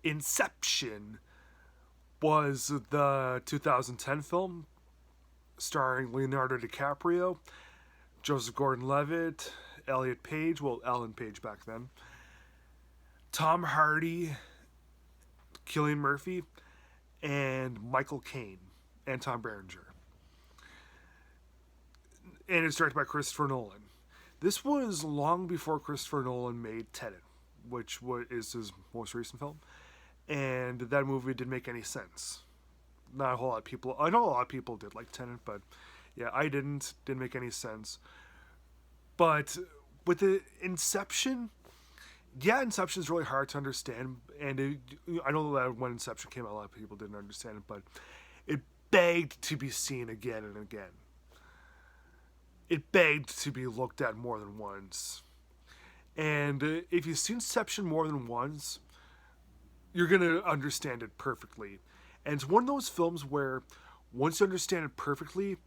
Inception was the 2010 film starring Leonardo DiCaprio, Joseph Gordon-Levitt, Elliot Page, well, Ellen Page back then, Tom Hardy, Cillian Murphy, and Michael Caine, and Tom Berenger. And it's directed by Christopher Nolan. This was long before Christopher Nolan made Tenet, which is his most recent film. And that movie didn't make any sense. Not a whole lot of people. I know a lot of people did like Tenet, but yeah, I didn't. Didn't make any sense. But with the Inception, yeah, Inception is really hard to understand, and I know that when Inception came out, a lot of people didn't understand it, but it begged to be seen again and again. It begged to be looked at more than once. And if you've seen Inception more than once, you're going to understand it perfectly. And it's one of those films where once you understand it perfectly,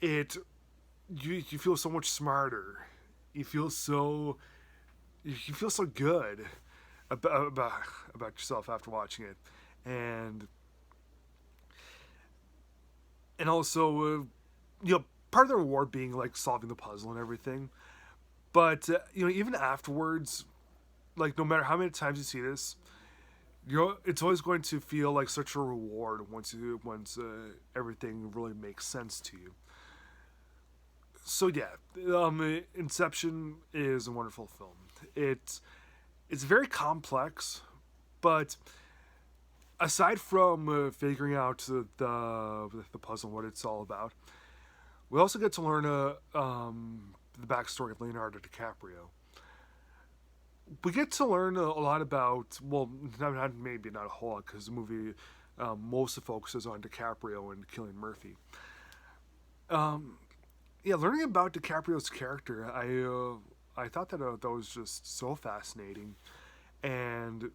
you feel so much smarter. You feel so good about yourself after watching it. And also part of the reward being like solving the puzzle and everything. But even afterwards, like no matter how many times you see this, it's always going to feel like such a reward once everything really makes sense to you. So yeah, Inception is a wonderful film. It's very complex, but aside from figuring out the puzzle, what it's all about, we also get to learn the backstory of Leonardo DiCaprio. We get to learn a lot about, well, maybe not a whole lot, because the movie mostly focuses on DiCaprio and Cillian Murphy. Yeah, learning about DiCaprio's character, I thought that was just so fascinating, and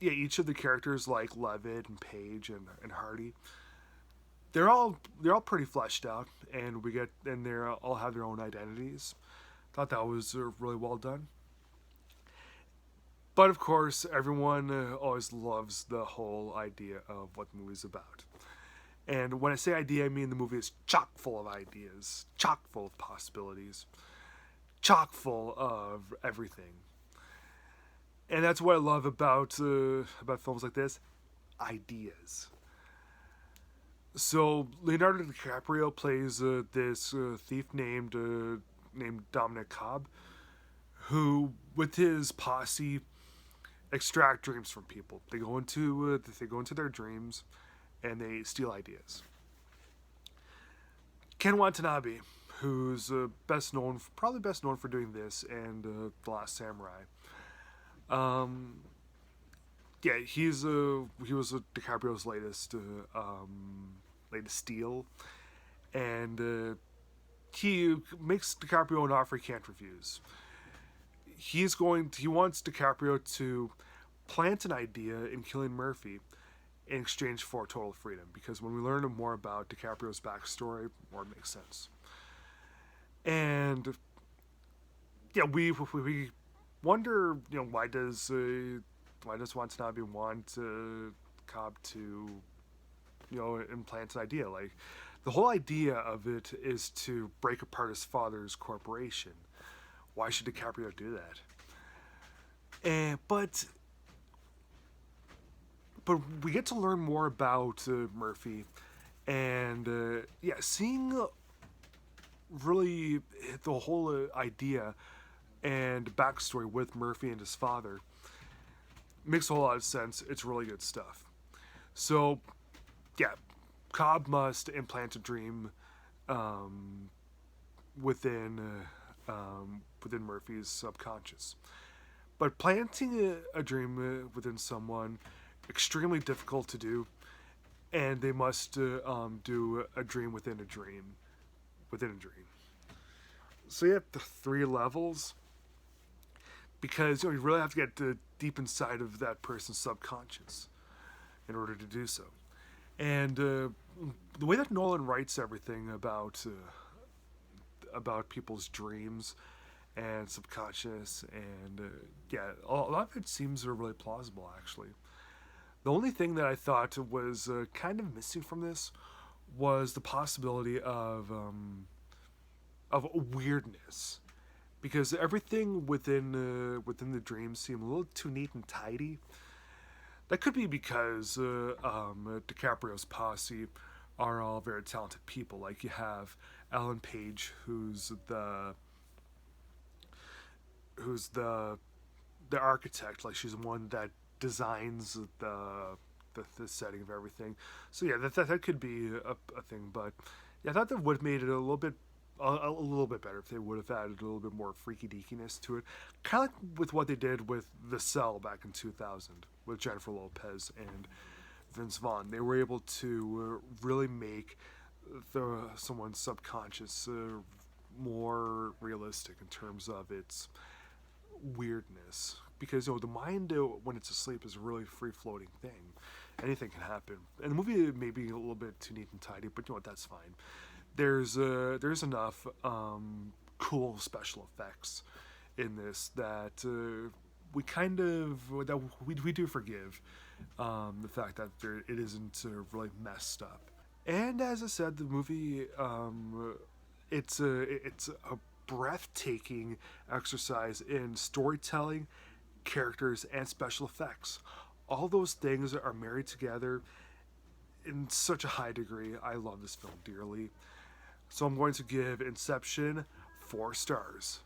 yeah, each of the characters like Levitt and Page and Hardy, they're all pretty fleshed out, and they all have their own identities. Thought that was really well done. But of course, everyone always loves the whole idea of what the movie's about. And when I say idea, I mean the movie is chock full of ideas, chock full of possibilities, chock full of everything. And that's what I love about films like this, ideas. So Leonardo DiCaprio plays this thief named Dominic Cobb, who, with his posse, extract dreams from people. They go into their dreams, and they steal ideas. Ken Watanabe, who's probably best known for doing this and The Last Samurai. Yeah, he was DiCaprio's latest deal, and he makes DiCaprio an offer he can't refuse. He wants DiCaprio to plant an idea in Cillian Murphy in exchange for total freedom, because when we learn more about DiCaprio's backstory, more makes sense. And yeah, we wonder, why does Watanabe want Cobb to, implant an idea? Like, the whole idea of it is to break apart his father's corporation. Why should DiCaprio do that? But we get to learn more about Murphy, and seeing really the whole idea and backstory with Murphy and his father makes a whole lot of sense. It's really good stuff. So, yeah, Cobb must implant a dream within Murphy's subconscious. But planting a dream within someone, extremely difficult to do, and they must do a dream within a dream within a dream. So you have the 3 levels, because you really have to get deep inside of that person's subconscious in order to do so. And the way that Nolan writes everything about people's dreams and subconscious, and a lot of it seems really plausible, actually. The only thing that I thought was kind of missing from this was the possibility of weirdness, because everything within the dream seemed a little too neat and tidy. That could be because DiCaprio's posse are all very talented people. Like you have Ellen Page, who's the architect. Like she's the one that designs the setting of everything. So yeah, that could be a thing. But yeah, I thought that would have made it a little bit better if they would have added a little bit more freaky deakiness to it. Kind of like with what they did with The Cell back in 2000 with Jennifer Lopez and Vince Vaughn. They were able to really make someone's subconscious more realistic in terms of its weirdness, because the mind when it's asleep is a really free floating thing. Anything can happen, and the movie may be a little bit too neat and tidy, but you know what, that's fine. There's enough cool special effects in this that we kind of that we do forgive the fact that it isn't really messed up. And as I said, the movie it's a breathtaking exercise in storytelling, characters, and special effects. All those things are married together in such a high degree. I love this film dearly. So I'm going to give Inception 4 stars.